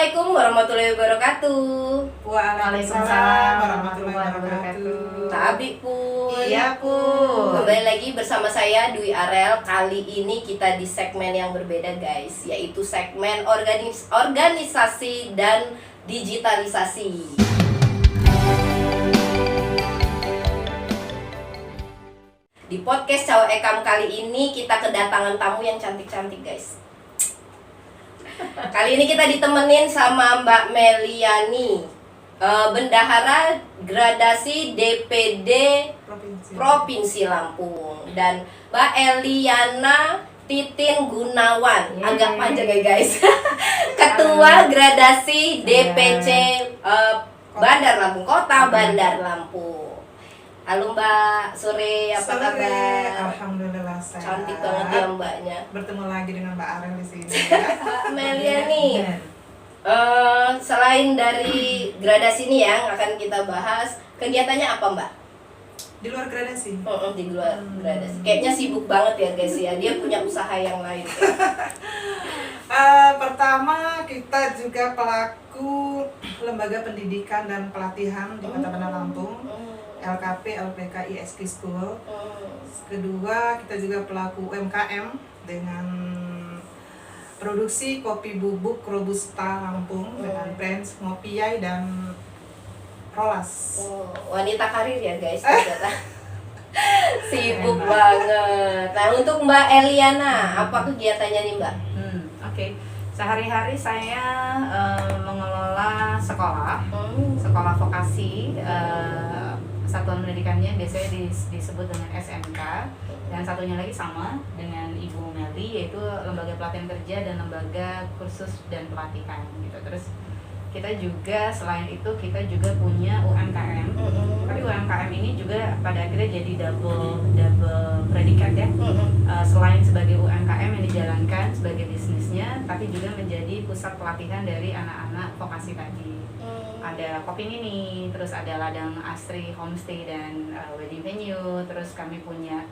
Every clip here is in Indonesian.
Assalamualaikum warahmatullahi wabarakatuh. Waalaikumsalam warahmatullahi wabarakatuh. Abi pun. Iya pun. Kembali lagi bersama saya Dwi Arel. Kali ini kita di segmen yang berbeda guys, yaitu segmen organisasi dan digitalisasi. Di podcast Cawa Ekam kali ini kita kedatangan tamu yang cantik-cantik guys. Kali ini kita ditemenin sama Mbak Meliani, Bendahara Gradasi DPD Provinsi Lampung, dan Mbak Eliana Titin Gunawan, agak panjang ya guys. Ketua Gradasi DPC Bandar Lampung, Kota Bandar Lampung. Halo Mbak, sore, apa kabar? Alhamdulillah sehat. Cantik banget ya mbaknya. Bertemu lagi dengan Mbak Arel di sini. Mbak Meliani, selain dari gradasi ini yang akan kita bahas, kegiatannya apa Mbak? Di luar gradasi. Di luar gradasi. Kayaknya sibuk banget ya guys ya. Dia punya usaha yang lain. Pertama kita juga pelaku lembaga pendidikan dan pelatihan di Kota Bandar Lampung. LKP, LPK, ISK School. Kedua, kita juga pelaku UMKM dengan produksi kopi bubuk Robusta Lampung dengan brand Ngopiai dan Rolas. Wanita karir ya guys, ternyata. Sibuk banget. Nah, untuk Mbak Eliana, apa kegiatannya nih Mbak? Oke. Sehari-hari saya mengelola sekolah vokasi. Satuan pendidikannya biasanya disebut dengan SMK, dan satunya lagi sama dengan Ibu Meli, yaitu lembaga pelatihan kerja dan lembaga kursus dan pelatihan gitu. Terus kita juga selain itu kita juga punya UMKM. Tapi UMKM ini juga pada akhirnya jadi double predikat ya. Selain sebagai UMKM yang dijalankan sebagai bisnisnya, tapi juga menjadi pusat pelatihan dari anak-anak vokasi tadi. Ada Kopi Nini, terus ada Ladang Asri Homestay dan wedding venue. Terus kami punya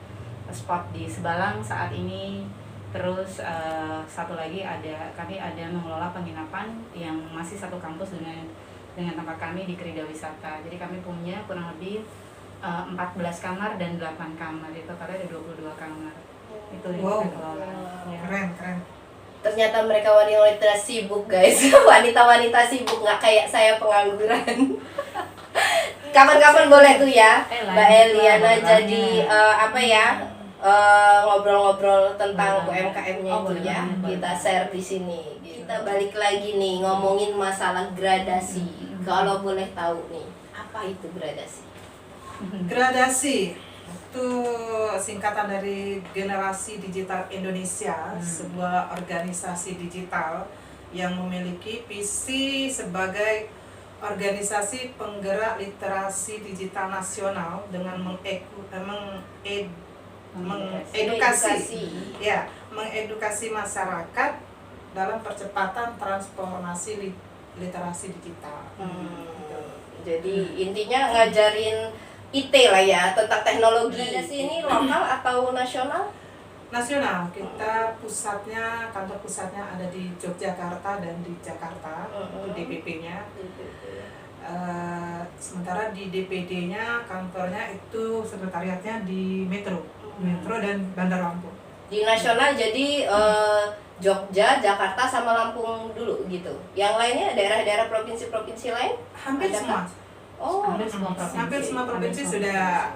spot di Sebalang saat ini. Terus satu lagi kami ada mengelola penginapan yang masih satu kampus dengan tempat kami di Krida Wisata. Jadi kami punya kurang lebih 14 kamar dan 8 kamar. Itu totalnya ada 22 kamar. Itu yang kita kelola. Keren. Ternyata mereka wanita sibuk guys. Wanita-wanita sibuk, nggak kayak saya pengangguran. Kapan-kapan boleh tuh ya Mbak Eliana jadi ngobrol-ngobrol tentang UMKM-nya itu ya. Kita share di sini. Kita balik lagi nih ngomongin masalah gradasi. Kalau boleh tahu nih, apa itu gradasi? Gradasi itu singkatan dari Generasi Digital Indonesia, sebuah organisasi digital yang memiliki visi sebagai organisasi penggerak literasi digital nasional dengan mengedukasi masyarakat dalam percepatan transformasi literasi digital. Jadi intinya ngajarin IT lah ya, tentang teknologi. Gradasi ini lokal atau nasional? Nasional. Kita kantor pusatnya ada di Yogyakarta dan di Jakarta, itu DPP-nya. Sementara di DPD-nya, kantornya itu sekretariatnya di Metro dan Bandar Lampung. Di nasional jadi Jogja, Jakarta sama Lampung dulu gitu. Yang lainnya daerah-daerah provinsi-provinsi lain? Hampir semua. Hampir semua provinsi sudah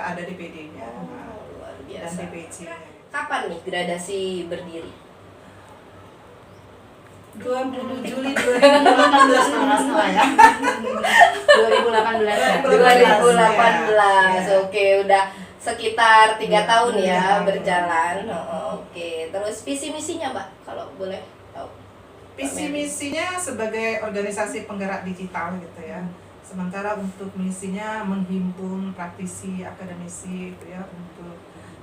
ada DPD-nya luar dan biasa. DPC. Kapan nih gradasi berdiri? 20 Juli 2018 kalau nggak salah ya. 2018. Oke, udah sekitar 3 tahun ya berjalan. Oke, terus visi misinya Mbak kalau boleh tahu? Visi misinya sebagai organisasi penggerak digital gitu ya. Sementara untuk misinya menghimpun praktisi akademisi gitu ya, untuk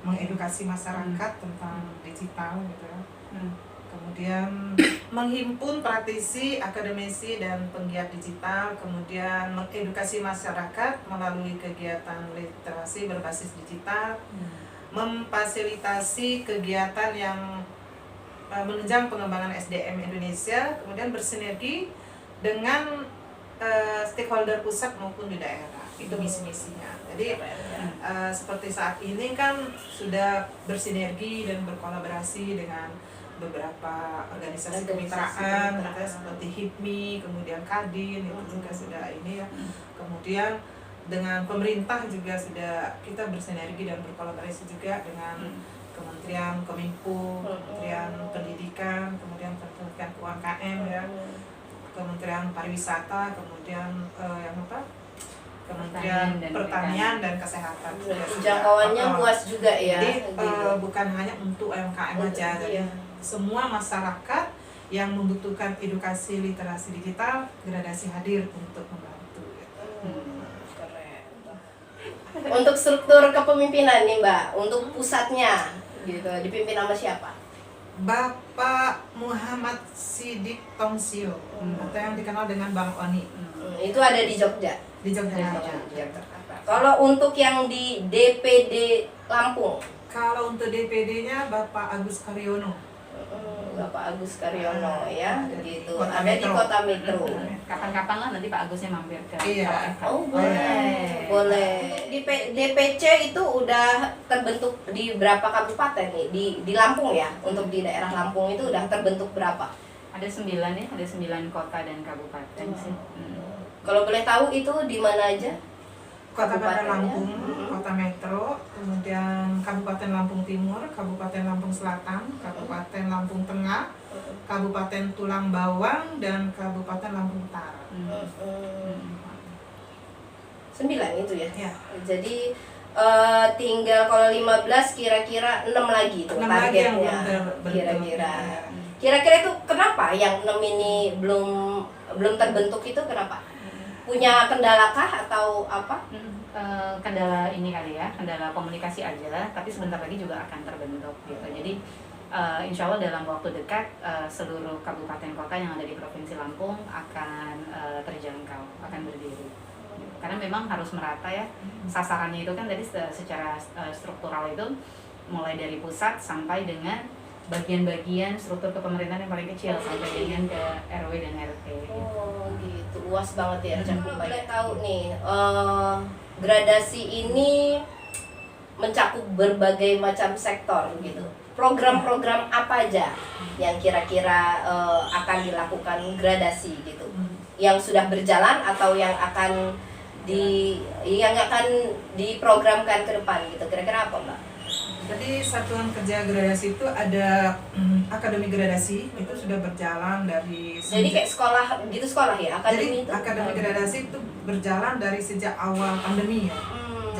mengedukasi masyarakat tentang digital gitu ya. Kemudian menghimpun praktisi akademisi dan penggiat digital, kemudian mengedukasi masyarakat melalui kegiatan literasi berbasis digital, memfasilitasi kegiatan yang menunjang pengembangan SDM Indonesia, kemudian bersinergi dengan stakeholder pusat maupun di daerah. Itu misi-misinya. Jadi seperti saat ini kan sudah bersinergi dan berkolaborasi dengan beberapa organisasi kemitraan seperti HIPMI, kemudian Kadin, itu juga sudah ini ya. Kemudian dengan pemerintah juga sudah kita bersinergi dan berkolaborasi juga dengan Kementerian Kominfo, Kementerian Pendidikan, kemudian Kementerian UMKM ya, Kementerian Pariwisata, kemudian yang apa? Kementerian Pertanian dan Kesehatan. Jangkauannya luas juga ya. Jadi gitu. bukan hanya untuk UMKM aja, jadi semua masyarakat yang membutuhkan edukasi literasi digital, Gradasi hadir untuk membantu. Keren. Untuk struktur kepemimpinan nih Mbak, untuk pusatnya gitu dipimpin sama siapa? Bapak Muhammad Sidik Tongsio atau yang dikenal dengan Bang Oni. Itu ada di Jogja. Di Jogja. Kalau untuk yang di DPD Lampung, Kalau untuk DPD-nya Bapak Agus Karyono. Bapak Agus Karyono ya, gitu. Kota Ada di Metro. Kota Metro. Kapan-kapan lah nanti Pak Agusnya mampir ke Iya. Oh boleh, boleh. Di DPC itu udah terbentuk di berapa kabupaten nih? Di Lampung ya, untuk di daerah Lampung itu udah terbentuk berapa? Ada 9 ya, ada 9 kota dan kabupaten sih. Kalau boleh tahu itu di mana aja? Kota Bandar Kabupatennya. Lampung, Kota Metro, kemudian Kabupaten Lampung Timur, Kabupaten Lampung Selatan, Kabupaten Lampung Tengah, Kabupaten Tulang Bawang, dan Kabupaten Lampung Utara. 9 itu ya. Ya. Jadi tinggal kalau 15 kira-kira 6 lagi tuh 6 lagi yang targetnya. belum terbentuk. Kira-kira. Ya. Kira-kira itu kenapa yang 6 ini belum terbentuk itu kenapa? Punya kendala kah atau apa? Kendala ini kali ya, kendala komunikasi aja, tapi sebentar lagi juga akan terbentuk gitu. Jadi insya Allah dalam waktu dekat seluruh kabupaten kota yang ada di Provinsi Lampung akan terjangkau, akan berdiri. Karena memang harus merata ya, sasarannya itu kan tadi secara struktural itu mulai dari pusat sampai dengan bagian-bagian struktur kepemerintahan yang paling kecil sampai dengan ke RW dan RT. Oh gitu, luas banget ya. Boleh tahu nih, gradasi ini mencakup berbagai macam sektor gitu. Program-program apa aja yang kira-kira akan dilakukan gradasi gitu? Yang sudah berjalan atau yang akan diprogramkan ke depan gitu? Kira-kira apa Mbak? Jadi satuan kerja gradasi itu ada akademi gradasi itu sudah berjalan dari Jadi kayak sekolah gitu, sekolah ya, akademi jadi itu? akademi gradasi itu berjalan dari sejak awal pandemi ya.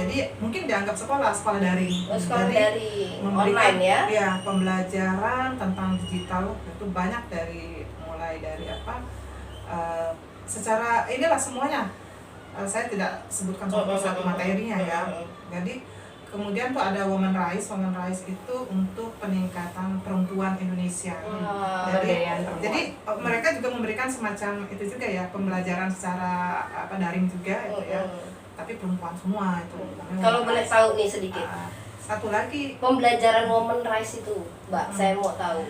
Jadi mungkin dianggap sekolah daring. Sekolah Jadi dari memberikan, online ya? Ya, pembelajaran tentang digital itu banyak mulai dari apa? Secara inilah semuanya. Saya tidak sebutkan satu materinya ya. Jadi kemudian tuh ada Women Rights itu untuk peningkatan perempuan Indonesia. Jadi mereka juga memberikan semacam itu juga ya, pembelajaran secara daring juga itu ya. Tapi perempuan semua itu. Kalau boleh tahu nih sedikit. Satu lagi Pembelajaran Women Rights itu, Mbak, saya mau tahu.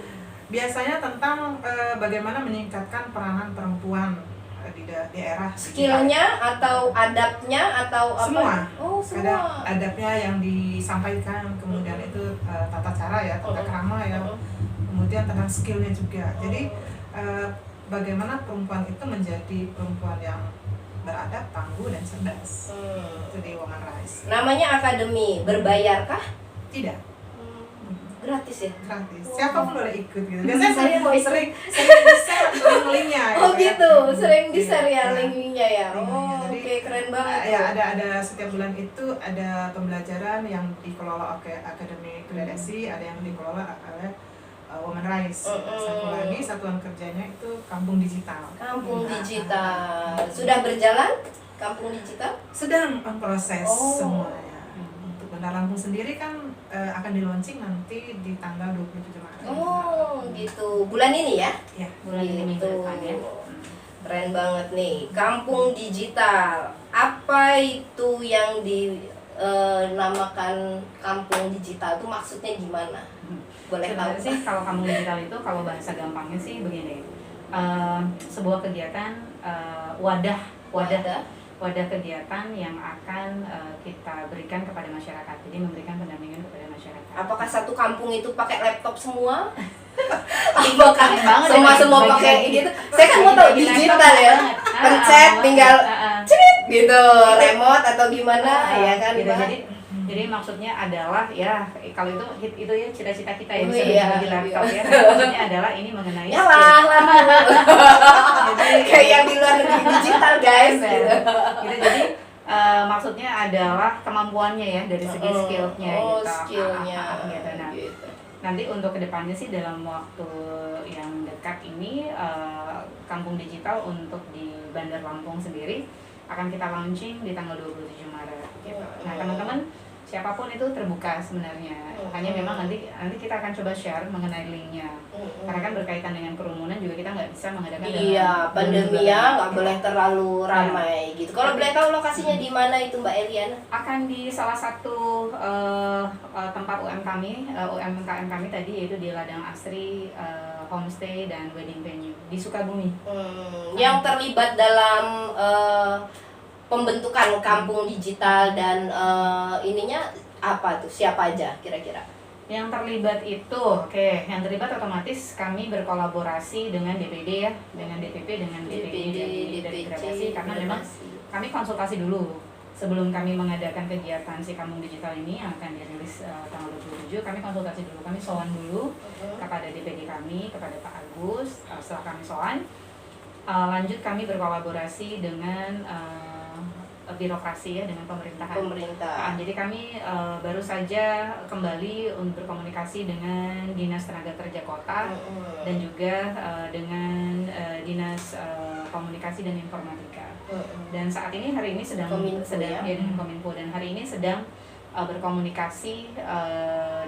biasanya tentang bagaimana meningkatkan peranan perempuan di daerah. Skillnya atau adabnya atau apa? Semua. Oh, Ada semua. adabnya yang disampaikan, kemudian itu tata cara ya, tata krama ya, kemudian tentang skillnya juga. Jadi bagaimana perempuan itu menjadi perempuan yang beradab, tangguh, dan cerdas. Itu di Women Rights. Namanya akademi, berbayarkah? Tidak, Gratis ya? gratis. Siapapun boleh ikut gitu. Biasanya Saya mau ikut. sering di-share linknya. Oh ya. gitu, sering di-share ya Iya. linknya ya. Linknya. Oh, Jadi, oke, keren banget. Ya ada setiap bulan itu ada pembelajaran yang dikelola oleh akademi gradasi, ada yang dikelola oleh Women Rights. Satu lagi satuan kerjanya itu Kampung Digital. Kampung Digital sudah berjalan? Kampung Digital? Sedang memproses Oh. semuanya. Untuk Bandar Lampung sendiri kan akan di-launching nanti di tanggal 27 Maret. Oh, gitu. Bulan ini ya? Ya. Bulan ini minggu Gitu. depan ya. Keren banget nih, Kampung Digital. Apa itu yang dinamakan Kampung Digital? Itu maksudnya gimana? boleh tahu. Sebenarnya sih kalau kampung digital itu kalau bahasa gampangnya sih begini, sebuah kegiatan wadah kegiatan yang akan kita berikan kepada masyarakat. Jadi memberikan pendampingan kepada masyarakat. Apakah satu kampung itu pakai laptop semua? Apakah Banget semua bagi- pakai bagi- gitu? Saya kan mau tahu bagi digital laptop ya. banget. Pencet tinggal cerit gitu, remote atau gimana ya kan? gitu. Mbak? Jadi maksudnya adalah ya kalau itu ya cita-cita kita ya Oh, bisa iya, berbagi laptop iya. ya. Maksudnya adalah ini mengenai Ya skill. lah. Jadi Kayak yang di luar negeri digital guys. gitu. Jadi maksudnya adalah kemampuannya ya dari segi skillnya Oh, gitu. skillnya. Gitu. Nah, Gitu. nanti untuk kedepannya sih dalam waktu yang dekat ini kampung digital untuk di Bandar Lampung sendiri akan kita launching di tanggal 27 Maret gitu. Nah, teman-teman siapapun itu terbuka sebenarnya. Hanya memang nanti kita akan coba share mengenai linknya. Karena kan berkaitan dengan kerumunan juga kita nggak bisa mengadakan Iya, pandemi ya nggak boleh terlalu ramai gitu. Kalau boleh tahu lokasinya di mana itu Mbak Eliana? Akan di salah satu tempat UMKM kami tadi yaitu di Ladang Asri Homestay dan Wedding Venue di Sukabumi. Yang terlibat dalam pembentukan kampung digital dan ininya apa tuh? Siapa aja kira-kira? Yang terlibat itu, yang terlibat otomatis kami berkolaborasi dengan DPD ya, dengan DPP, dengan DPD dari Gradasi karena memang kami konsultasi dulu sebelum kami mengadakan kegiatan si kampung digital ini yang akan dirilis tanggal 27. Kami konsultasi dulu, kami sowan dulu kepada DPD kami, kepada Pak Agus. Setelah kami sowan, lanjut kami berkolaborasi dengan birokrasi ya, dengan pemerintahan. Jadi kami baru saja kembali untuk berkomunikasi dengan Dinas Tenaga Kerja Kota dan juga dengan Dinas Komunikasi dan Informatika. Dan saat ini hari ini sedang dengan Kominfo dan hari ini sedang berkomunikasi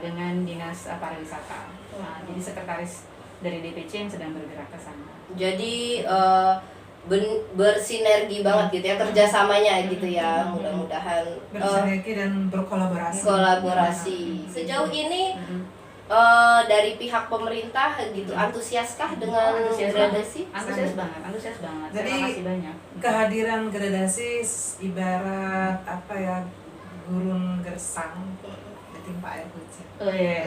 dengan Dinas Pariwisata. Jadi sekretaris dari DPC yang sedang bergerak ke sana. Jadi bersinergi banget gitu ya, kerjasamanya gitu ya, mudah-mudahan bersinergi dan berkolaborasi. kolaborasi. Sejauh ini dari pihak pemerintah gitu antusiaskah dengan gradasi? Antusias banget. Jadi Terima kasih banyak. kehadiran gradasi ibarat apa ya, gurun gersang ditimpa air hujan. Oh iya.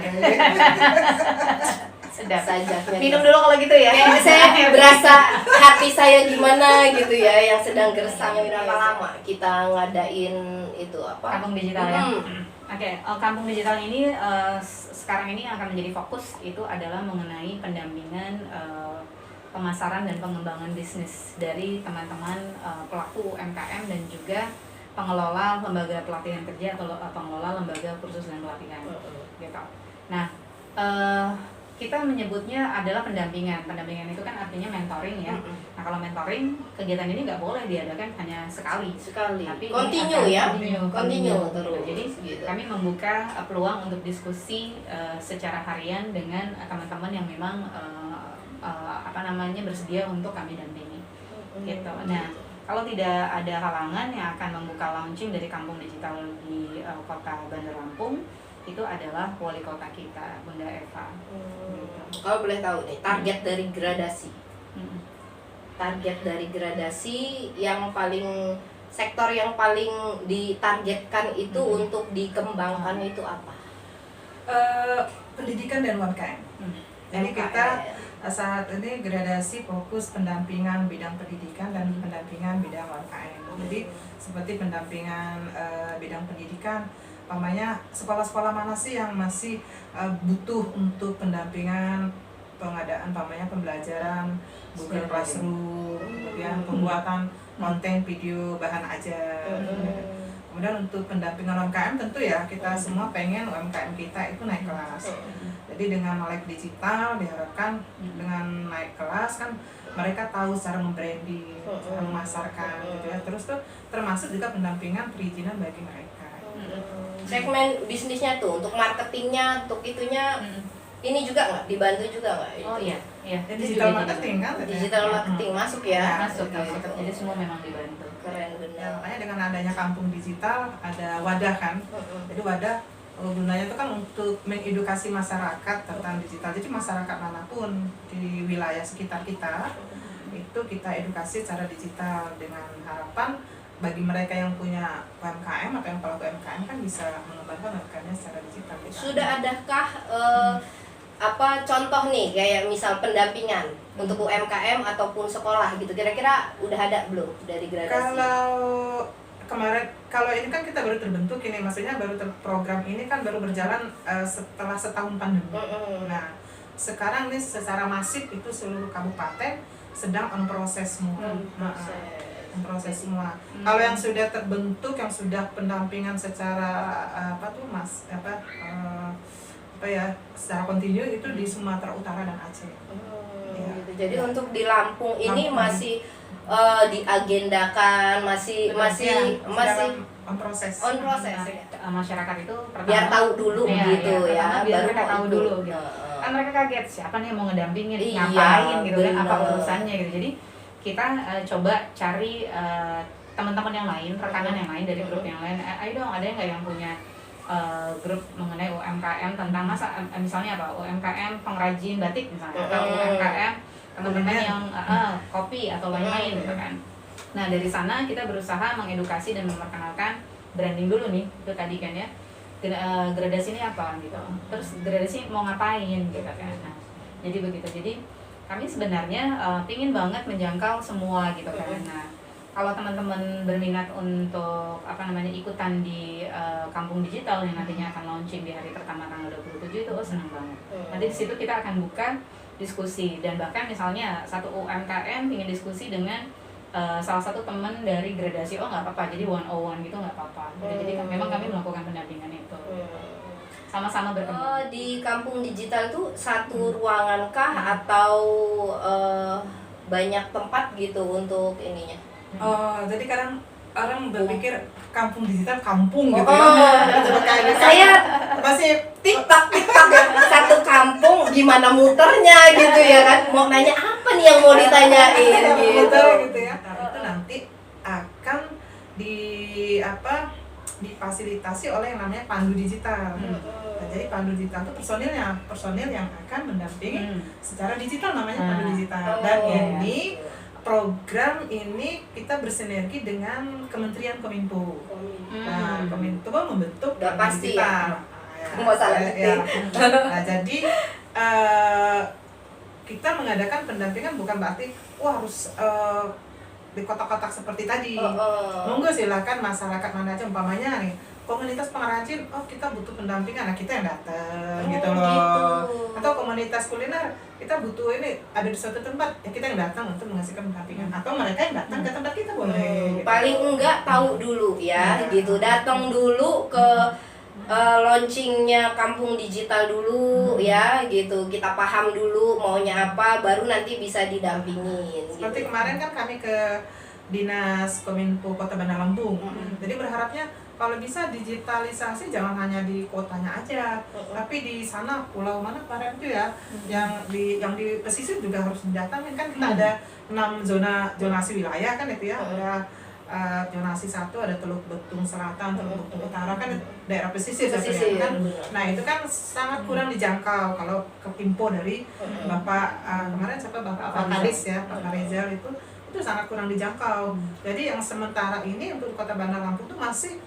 Sedap Saja. minum dulu kalau gitu ya. Kayak saya berasa hati saya gimana gitu ya, yang sedang gersang. Berapa lama kita ngadain itu apa? Kampung digital ya. Oke, kampung digital ini sekarang ini akan menjadi fokus itu adalah mengenai pendampingan pemasaran dan pengembangan bisnis dari teman-teman pelaku UMKM dan juga pengelola lembaga pelatihan kerja atau pengelola lembaga kursus dan pelatihan gitu. Nah, kita menyebutnya adalah pendampingan. Pendampingan itu kan artinya mentoring ya. Nah, kalau mentoring, kegiatan ini nggak boleh diadakan hanya sekali. Tapi Continue ya. Continue terus. Jadi gitu. kami membuka peluang untuk diskusi secara harian dengan teman-teman yang memang bersedia untuk kami dampingi. Gitu. Nah, kalau tidak ada halangan yang akan membuka launching dari kampung digital di kota Bandar Lampung itu adalah wali kota kita, Bunda Eva. Gitu. Kalau boleh tahu nih, target dari gradasi. Target dari gradasi yang paling sektor yang paling ditargetkan itu untuk dikembangkan itu apa? Pendidikan dan UMKM. Jadi kita saat ini gradasi fokus pendampingan bidang pendidikan dan pendampingan bidang UMKM. Jadi seperti pendampingan bidang pendidikan, umpamanya sekolah-sekolah mana sih yang masih butuh untuk pendampingan pengadaan umpamanya pembelajaran Google Classroom, kemudian pembuatan konten video bahan ajar. Kemudian untuk pendampingan UMKM tentu ya kita semua pengen UMKM kita itu naik kelas. Jadi dengan melek digital diharapkan dengan naik kelas kan mereka tahu cara membranding, cara memasarkan gitu ya. Terus tuh termasuk juga pendampingan perizinan bagi mereka. Segmen bisnisnya tuh untuk marketingnya, untuk itunya ini juga nggak dibantu juga nggak? Oh iya. Jadi Itu digital juga marketing kan? Digital marketing masuk ya? masuk. Gitu. Jadi semua memang dibantu. Keren Ya, benar. makanya dengan adanya kampung digital ada wadah kan. Jadi wadah gunanya itu kan untuk mengedukasi masyarakat tentang digital. Jadi masyarakat manapun di wilayah sekitar kita itu kita edukasi secara digital dengan harapan bagi mereka yang punya UMKM atau yang pelaku UMKM kan bisa mengembangkan UMKM-nya secara digital. Sudah adakah apa contoh nih kayak misal pendampingan untuk UMKM ataupun sekolah gitu, kira-kira udah ada belum dari gradasi? Kalau ini kan kita baru terbentuk ini, maksudnya program ini kan baru berjalan setelah setahun pandemi. Nah sekarang nih secara masif itu seluruh kabupaten sedang on proses semua. Proses semua. Kalau yang sudah terbentuk, yang sudah pendampingan secara secara kontinu itu di Sumatera Utara dan Aceh. Ya. Gitu. Jadi untuk di Lampung ini masih diagendakan, masih on proses. On proses. Nah, masyarakat itu pertama, biar tahu dulu gitu ya. Biar Baru mereka tahu ikut. dulu gitu. Kan mereka kaget siapa nih yang mau ngedampingin, Iya, ngapain gitu kan, apa bener. urusannya gitu. Jadi kita coba cari teman-teman yang lain, rekanan yang lain dari grup yang lain. Ayo dong, ada nggak yang punya grup mengenai UMKM tentang misalnya apa, UMKM pengrajin batik misalnya, atau UMKM teman-teman yang kopi atau lain-lain gitu kan. Nah dari sana kita berusaha mengedukasi dan memperkenalkan branding dulu nih, itu tadi kan ya, gradasi ini apa gitu, terus gradasi mau ngapain gitu kan. Nah jadi begitu, jadi kami sebenarnya pingin banget menjangkau semua gitu kan. Nah kalau teman-teman berminat untuk ikutan di kampung digital yang nantinya akan launching di hari pertama tanggal 27 itu senang banget. Nanti di situ kita akan buka diskusi, dan bahkan misalnya satu UMKM ingin diskusi dengan salah satu teman dari gradasi, nggak apa-apa, jadi 101 gitu nggak apa-apa. Jadi memang kami melakukan pendampingan itu. Sama-sama berkembang. Di kampung digital tuh satu ruangan kah atau banyak tempat gitu untuk ininya? Jadi kadang orang berpikir kampung digital kampung gitu Saya masih tiktok ya, satu kampung gimana muternya gitu ya kan, mau nanya apa nih yang mau ditanyain gitu. Gitu ya. Itu nanti akan difasilitasi oleh yang namanya pandu digital. Nah, jadi pandu digital itu personil yang akan mendampingi secara digital, namanya pandu digital. Dan ini program ini kita bersinergi dengan Kementerian Kominfo. Nah, Kominfo membentuk udah pasti digital. Nah, jadi kita mengadakan pendampingan bukan berarti harus di kotak-kotak seperti tadi. Monggo silakan masyarakat mana aja, umpamanya nih komunitas pengrajin, kita butuh pendampingan, nah kita yang datang gitu loh. Gitu. Atau komunitas kuliner, kita butuh ini ada di suatu tempat, ya kita yang datang untuk mengasihkan pendampingan. Atau mereka yang datang ke tempat kita boleh. Gitu. Paling enggak tahu dulu ya, gitu. Datang dulu ke launchingnya kampung digital dulu ya, gitu. Kita paham dulu maunya apa, baru nanti bisa didampingin. Seperti gitu. kemarin kan kami ke Dinas Kominfo Kota Bandar Lampung. Jadi berharapnya kalau bisa digitalisasi jangan hanya di kotanya aja, tapi di sana pulau mana kemarin itu ya, yang di pesisir juga harus didatangin kan. Kita ada 6 zonasi wilayah kan itu ya. Ada zonasi 1 ada Teluk Betung Selatan, Teluk Betung Utara kan daerah pesisir kan. Nah itu kan sangat kurang dijangkau. Kalau ke info dari Bapak kemarin siapa, Bapak Karis ya, Pak Rizal itu sangat kurang dijangkau. Jadi yang sementara ini untuk Kota Bandar Lampung itu masih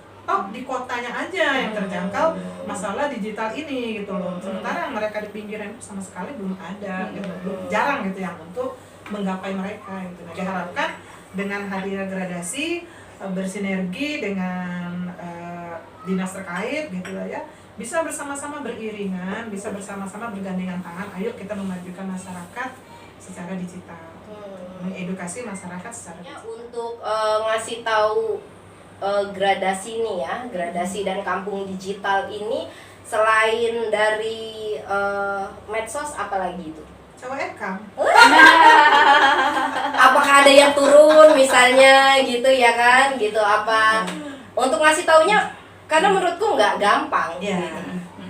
di kotanya aja yang terjangkau masalah digital ini gitu loh. Sementara yang mereka di pinggiran itu sama sekali belum ada gitu. Jarang gitu yang untuk menggapai mereka gitu. Nah, diharapkan dengan hadirnya gradasi bersinergi dengan dinas terkait gitu lah ya, bisa bersama-sama beriringan, bisa bersama-sama bergandengan tangan. Ayo kita memajukan masyarakat secara digital, mengedukasi masyarakat secara digital. Untuk ngasih tahu gradasi nih ya, gradasi dan kampung digital ini selain dari medsos apalagi itu? Coba rekam. Apakah ada yang turun misalnya gitu ya kan, gitu apa? Untuk ngasih taunya karena menurutku nggak gampang. Iya.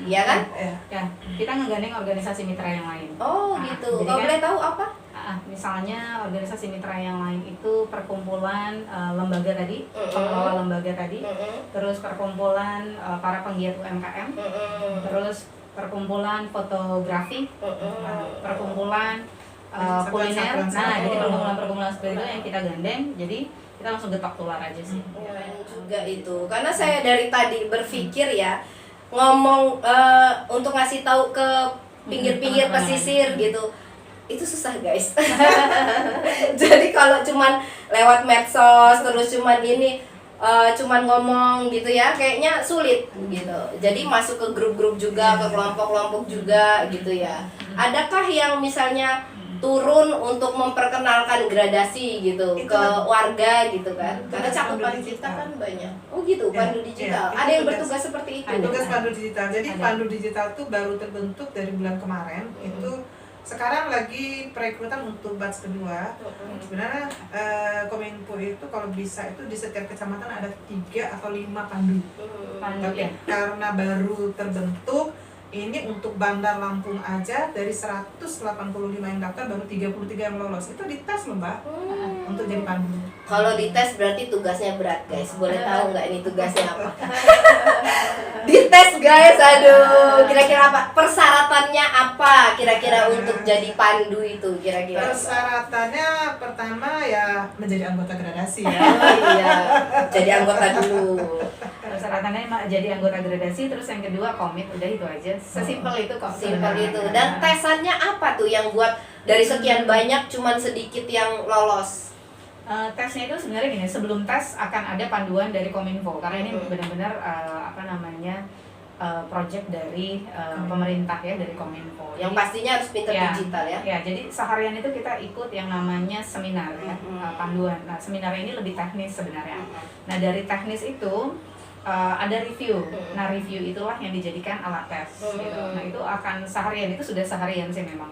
Iya kan? Ya, kita ngegandeng organisasi mitra yang lain. Oh Nah, gitu. jadi Kalau kan, boleh tahu apa? Misalnya organisasi mitra yang lain itu perkumpulan lembaga tadi, pengelola lembaga tadi, terus perkumpulan para penggiat UMKM, terus perkumpulan fotografi, perkumpulan kuliner. Nah, jadi perkumpulan seperti itu yang kita gandeng. Jadi kita langsung getok tular aja sih. Keren juga itu, karena saya dari tadi berpikir ya ngomong untuk ngasih tahu ke pinggir-pinggir pesisir gitu, itu susah guys. Jadi kalau cuman lewat medsos terus cuman ini cuman ngomong gitu ya, kayaknya sulit gitu. Jadi masuk ke grup-grup juga, ke kelompok-kelompok juga gitu ya. Adakah yang misalnya turun untuk memperkenalkan gradasi gitu Itu ke kan warga gitu kan? Karena tugas cakupan pandu kita digital. kan banyak. Oh gitu, Ya, pandu digital. ya, Ada itu yang tugas. bertugas seperti itu. Tugas pandu digital. Jadi Ada. pandu digital tuh baru terbentuk dari bulan kemarin. Itu sekarang lagi perekrutan untuk batch kedua. Sebenarnya Kominfo itu kalau bisa itu di setiap kecamatan ada 3 atau 5 pandu. Pandu Tapi ya. karena baru terbentuk, ini untuk Bandar Lampung aja dari 185 yang daftar baru 33 yang lolos. Itu dites loh Mbak untuk jadi pandu. Kalau dites berarti tugasnya berat guys. Boleh tahu nggak ini tugasnya apa? Dites guys, aduh. Kira-kira apa? Persyaratannya apa? Kira-kira untuk jadi pandu itu kira-kira? Persyaratannya pertama ya menjadi anggota gradasi ya. Oh iya, jadi anggota dulu. Persyaratannya jadi anggota gradasi, terus yang kedua komit, udah itu aja. Sesimpel itu kok. Simpel sebenarnya. itu. Dan tesannya apa tuh yang buat dari sekian banyak cuman sedikit yang lolos? Tesnya itu sebenarnya gini, sebelum tes akan ada panduan dari Kominfo karena ini benar-benar project dari pemerintah ya, dari Kominfo. Yang Jadi, pastinya harus pintar ya, digital ya. Ya, jadi seharian itu kita ikut yang namanya seminar ya, panduan. Nah, seminar ini lebih teknis sebenarnya. Nah, dari teknis itu ada review. Nah, review itulah yang dijadikan alat tes gitu. Nah, itu akan seharian, itu sudah seharian sih memang.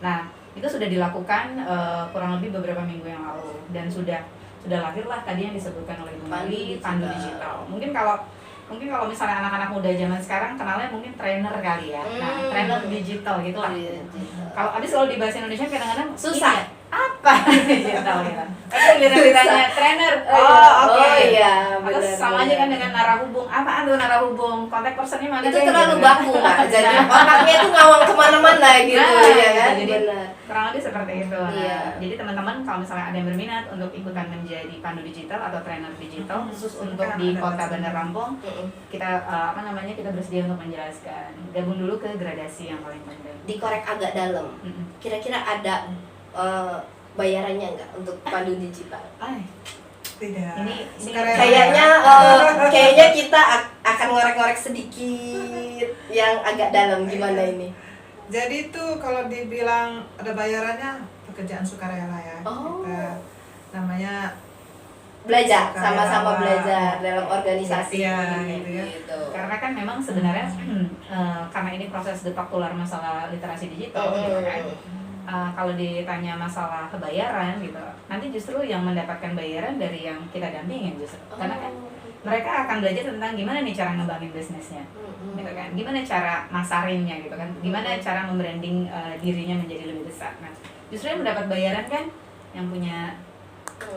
Nah, itu sudah dilakukan kurang lebih beberapa minggu yang lalu dan sudah lahirlah tadi yang disebutkan oleh Bu Mali, pandu digital. Mungkin kalau misalnya anak-anak muda zaman sekarang kenalnya mungkin trainer kali ya. Nah, trainer digital gitu lah. Kalau habis kalau di bahasa Indonesia kadang-kadang Susah. ini ya, apa digital gitu. Tapi giliran ditanya trainer, Oh oke. iya, Atau benar. sama aja kan dengan narahubung. Apaan tuh narahubung? Kontak personnya mana? Itu deh? terlalu Gitu. baku Mbak. Jadi otaknya itu ngawang kemana-mana gitu Nah, ya kan. jadi Benar. kurang lebih seperti itu. Nah, Iya. jadi teman-teman kalau misalnya ada yang berminat untuk ikutan menjadi pandu digital atau trainer digital khusus untuk di Kota Bandar Lampung, kita kita bersedia untuk menjelaskan. Gabung dulu ke gradasi yang paling penting. Dikorek agak dalam. Kira-kira ada bayarannya nggak untuk pandu digital? Tidak. Ini Sekarang Kayaknya kita akan ngorek-ngorek sedikit yang agak dalam. Gimana ini? Jadi tuh kalau dibilang ada bayarannya pekerjaan sukarela ya. Oh. Kita namanya Belajar, Sukarela. sama-sama belajar dalam organisasi Iya, gitu ya. gitu. karena kan memang sebenarnya karena ini proses getok tular masalah literasi digital gitu kan. Kalau ditanya masalah kebayaran gitu, nanti justru yang mendapatkan bayaran dari yang kita dampingin justru. Karena kan mereka akan belajar tentang gimana nih cara ngembangin bisnisnya, gitu kan. Gimana cara masarinnya gitu kan. Gimana cara membranding dirinya menjadi lebih besar. Nah, justru yang mendapat bayaran kan yang punya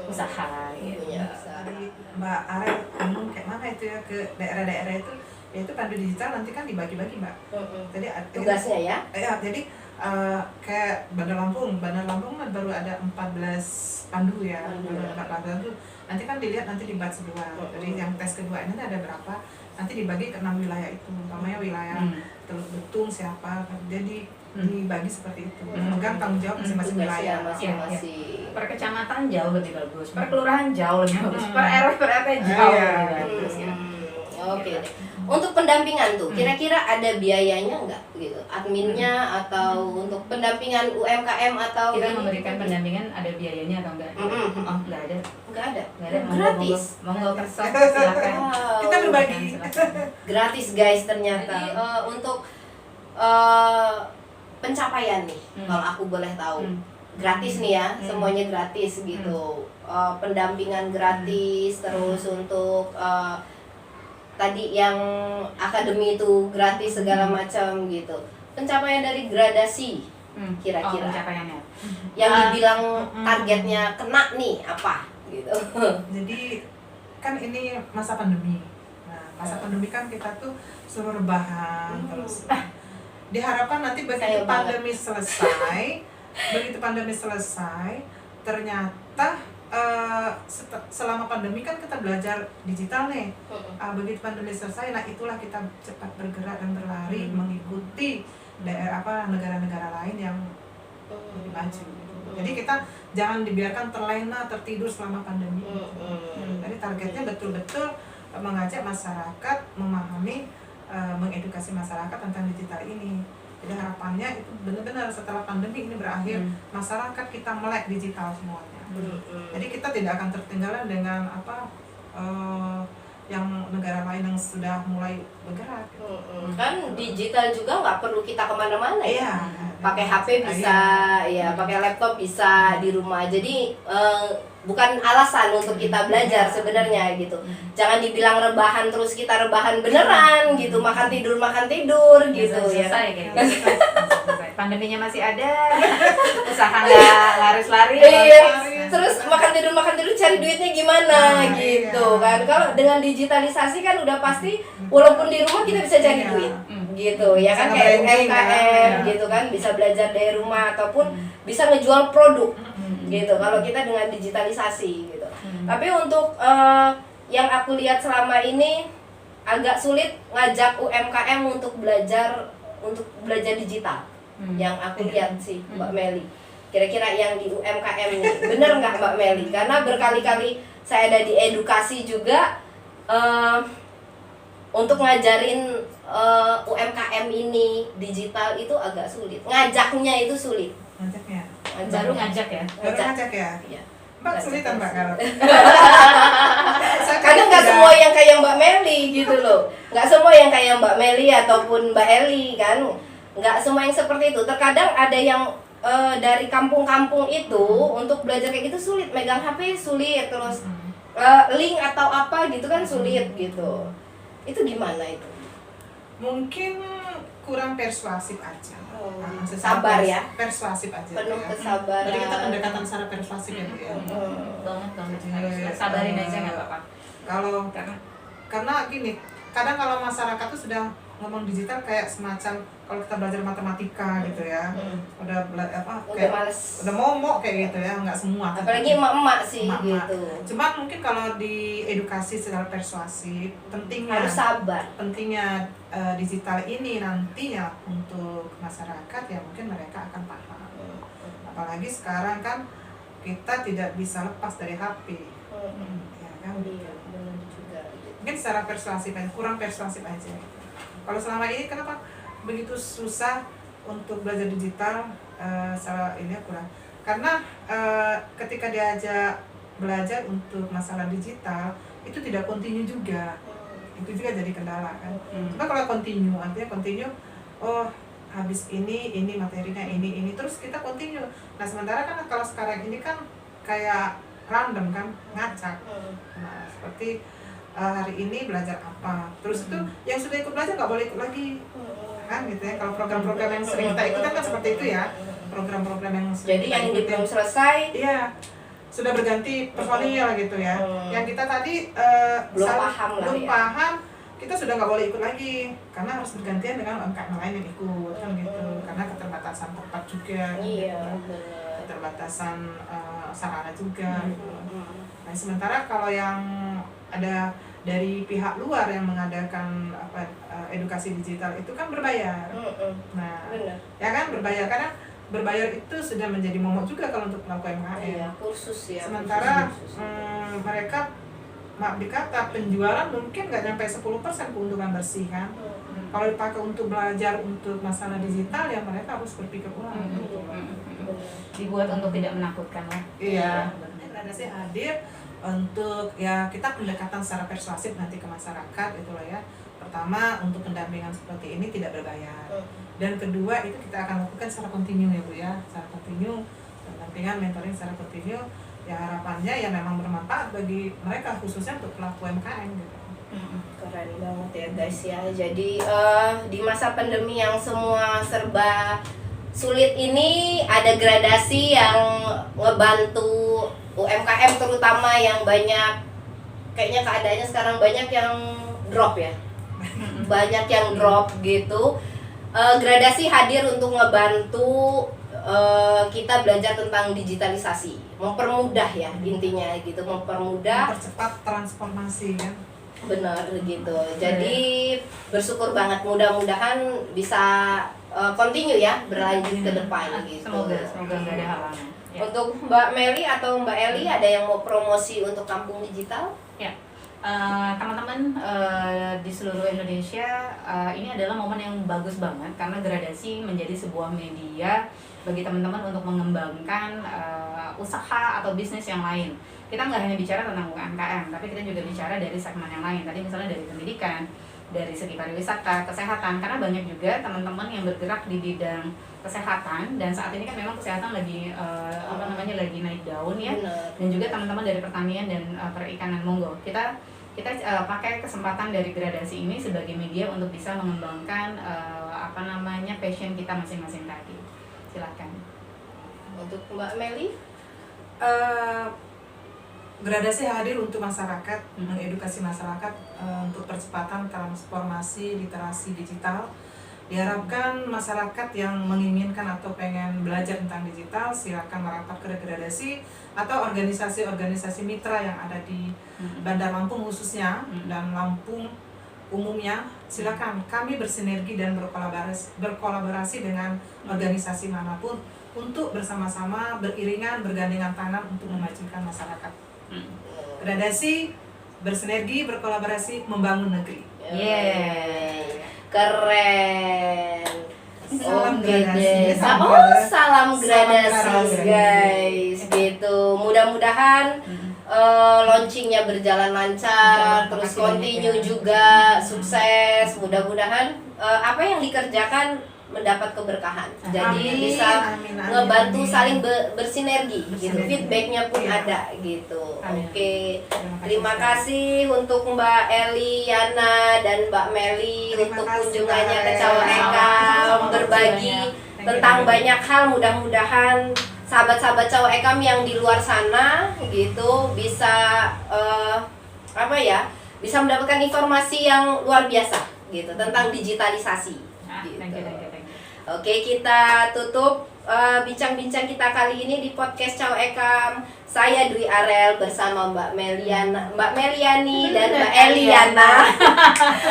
usaha gitu. Punya usaha. Tadi Mbak Arel ngomong kayak mana itu ya ke daerah-daerah itu, yaitu pandu digital nanti kan dibagi-bagi Mbak. Jadi Tugasnya ya? Ya, jadi kayak Bandar Lampung kan baru ada 14 pandu ya. Pandu. 14 pandu. Nanti kan dilihat nanti di batch kedua. Jadi yang tes kedua ini ada berapa? Nanti dibagi ke 6 wilayah itu. Umpamanya wilayah Teluk Betung siapa. Jadi dibagi seperti itu. Memegang tanggung jawab masing-masing wilayah. Masing-masing. Per kecamatan jauh lebih bagus, per kelurahan jauh lebih bagus, per RW per RT jauh Iya. lebih bagus ya. Oke deh. Untuk pendampingan tuh, kira-kira ada biayanya nggak gitu? Adminnya atau untuk pendampingan UMKM atau Kita ini? memberikan pendampingan ada biayanya atau enggak? Oh, enggak ada. Nggak ada. Enggak ada. Gratis. Monggo kerso silakan. Wow. Kita berbagi. Silakan. Gratis guys ternyata. Jadi untuk pencapaian nih, kalau aku boleh tahu. Gratis nih ya, semuanya gratis gitu. Pendampingan gratis, terus untuk tadi yang akademi itu gratis segala macam gitu. Pencapaian dari gradasi kira-kira pencapaiannya. yang dibilang targetnya kena nih apa gitu. Jadi kan ini masa pandemi. Nah, masa pandemi kan kita tuh suruh rebahan terus. Diharapkan nanti begitu pandemi selesai, ternyata selama pandemi kan kita belajar digital nih. Begitu pandemi selesai, nah itulah kita cepat bergerak dan berlari mengikuti negara-negara lain yang lebih maju. Jadi kita jangan dibiarkan terlena, tertidur selama pandemi. Jadi targetnya betul-betul mengajak masyarakat memahami, mengedukasi masyarakat tentang digital ini. Jadi harapannya itu benar-benar setelah pandemi ini berakhir, masyarakat kita melek digital semuanya. Jadi kita tidak akan tertinggalan dengan yang negara lain yang sudah mulai bergerak. Kan digital juga nggak perlu kita kemana-mana ya. Pakai HP bisa, ya pakai laptop bisa di rumah. Jadi bukan alasan untuk kita belajar sebenarnya gitu. Jangan dibilang rebahan terus kita rebahan beneran gitu, makan tidur gitu ya. Selesai kayak gitu. Pandeminya masih ada, usaha nggak laris-laris. Iya. Terus makan tidur cari duitnya gimana gitu kan. Kalau dengan digitalisasi kan udah pasti walaupun di rumah kita bisa cari duit gitu ya kan, kayak UMKM gitu kan, bisa belajar dari rumah ataupun bisa ngejual produk gitu kalau kita dengan digitalisasi gitu. Tapi untuk yang aku lihat selama ini agak sulit ngajak UMKM untuk belajar digital. Yang aku lihat sih Mbak Meli, kira-kira yang di UMKM ini bener nggak Mbak Meli? Karena berkali-kali saya ada di edukasi juga untuk ngajarin UMKM ini digital itu agak sulit, ngajaknya itu sulit. Baru ngajak ya? Iya. Mbak kesulitan Mbak kalau. Karena nggak semua yang kayak Mbak Meli gitu loh, nggak semua yang kayak Mbak Meli ataupun Mbak Eli kan, nggak semua yang seperti itu. Terkadang ada yang dari kampung-kampung itu untuk belajar kayak gitu sulit, megang HP sulit, terus link atau apa gitu kan sulit gitu. Itu gimana itu? Mungkin kurang persuasif aja. Sabar ya. Persuasif aja. Penuh kesabaran. Jadi kita pendekatan secara persuasif ya. Banget. Sabarin aja nggak apa-apa. Kalau karena gini, kadang kalau masyarakat tuh sudah ngomong digital kayak semacam kalau kita belajar matematika gitu ya, udah kayak males, udah momok kayak gitu ya, nggak semua. Apalagi emak-emak sih emak-emak. gitu. Cuman mungkin kalau di edukasi secara persuasif, Harus sabar. Pentingnya digital ini nantinya untuk masyarakat ya mungkin mereka akan paham. Apalagi sekarang kan kita tidak bisa lepas dari HP, ya kan? Iya, benar juga. Mungkin secara persuasif aja, kurang persuasif aja. Kalau selama ini kenapa begitu susah untuk belajar digital, secara ini kurang? Karena ketika diajak belajar untuk masalah digital itu tidak kontinu juga, itu juga jadi kendala kan. Cuma kalau kontinu, artinya kontinu, oh habis ini materinya ini terus kita kontinu. Nah sementara kan kalau sekarang ini kan kayak random kan, ngacak. Nah seperti hari ini belajar apa, terus itu yang sudah ikut belajar nggak boleh ikut lagi kan gitu ya. Kalau program-program yang sering kita ikutkan kan seperti itu ya, program-program yang sering jadi kita yang ikutin. belum selesai Iya, sudah berganti personil gitu ya. Yang kita tadi belum paham, kita sudah nggak boleh ikut lagi karena harus bergantian dengan UMKM lain yang ikut kan gitu, karena keterbatasan tempat juga, iya, gitu. Keterbatasan sarana juga gitu. Nah sementara kalau yang ada dari pihak luar yang mengadakan edukasi digital itu kan berbayar. Nah, benar. ya kan berbayar, karena berbayar itu sudah menjadi momok juga kalau untuk melakukan UMKM. Iya, kursus ya. Sementara mereka maaf dikata penjualan mungkin nggak sampai 10% keuntungan bersih kan. Kalau dipakai untuk belajar untuk masalah digital ya mereka harus berpikir ulang. Dibuat untuk tidak menakutkan lah. Iya. Gradasi hadir untuk ya kita pendekatan secara persuasif nanti ke masyarakat itulah ya. Pertama untuk pendampingan seperti ini tidak berbayar. Dan kedua itu kita akan lakukan secara kontinu ya Bu ya, secara kontinu, pendampingan mentoring secara kontinu. Ya harapannya ya memang bermanfaat bagi mereka khususnya untuk pelaku UMKM gitu. Keren banget ya guys ya. Jadi di masa pandemi yang semua serba sulit ini ada gradasi yang ngebantu UMKM terutama yang banyak, kayaknya keadaannya sekarang banyak yang drop ya, banyak yang drop gitu. Gradasi hadir untuk ngebantu kita belajar tentang digitalisasi, mempermudah ya intinya gitu, mempermudah, mempercepat transformasi kan. benar gitu. Jadi bersyukur banget, mudah-mudahan bisa continue ya, berlanjut ke depan gitu. Semoga nggak ada halangan. Ya. Untuk Mbak Meli atau Mbak Eli ada yang mau promosi untuk Kampung Digital? Ya, teman-teman di seluruh Indonesia, ini adalah momen yang bagus banget karena gradasi menjadi sebuah media bagi teman-teman untuk mengembangkan usaha atau bisnis yang lain. Kita nggak hanya bicara tentang UMKM, tapi kita juga bicara dari segmen yang lain. Tadi misalnya dari pendidikan, dari segi pariwisata, kesehatan, karena banyak juga teman-teman yang bergerak di bidang kesehatan, dan saat ini kan memang kesehatan lagi lagi naik daun ya. Benar. Dan juga teman-teman dari pertanian dan perikanan, monggo kita pakai kesempatan dari gradasi ini sebagai media untuk bisa mengembangkan passion kita masing-masing tadi. Silakan. Untuk Mbak Meli? Gradasi hadir untuk masyarakat, mengedukasi masyarakat untuk percepatan transformasi literasi digital. Diharapkan masyarakat yang menginginkan atau pengen belajar tentang digital silakan merapat ke gradasi atau organisasi-organisasi mitra yang ada di Bandar Lampung khususnya dan Lampung umumnya. Silakan kami bersinergi dan berkolaborasi dengan organisasi manapun untuk bersama-sama beriringan bergandengan tangan untuk memajukan masyarakat. Gradasi, bersinergi, berkolaborasi, membangun negeri. Yeay, keren. Salam Oke gradasi. deh. Salam gradasi guys, gitu. Mudah-mudahan launchingnya berjalan lancar, terus continue juga, sukses. Mudah-mudahan apa yang dikerjakan mendapat keberkahan. Jadi Amin, bisa amin, amin, ngebantu amin. saling bersinergi gitu. Feedbacknya pun Iya. ada gitu. Amin. Oke. Terima kasih untuk Mbak Eli, Yana, dan Mbak Meli Terima untuk kasih, kunjungannya ke Mbak. Caweka, Sama-sama. berbagi Thank you tentang banyak. banyak hal. Mudah-mudahan sahabat-sahabat Cawekam yang di luar sana gitu bisa bisa mendapatkan informasi yang luar biasa gitu tentang digitalisasi. Gitu. Thank you. Oke, kita tutup bincang-bincang kita kali ini di podcast Cawekam. Saya Dwi Arel bersama Mbak Meliani dan Mbak Eliana.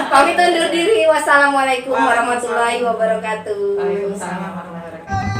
Pamit undur diri. Wassalamualaikum warahmatullahi wabarakatuh. Waalaikumsalam warahmatullahi wabarakatuh.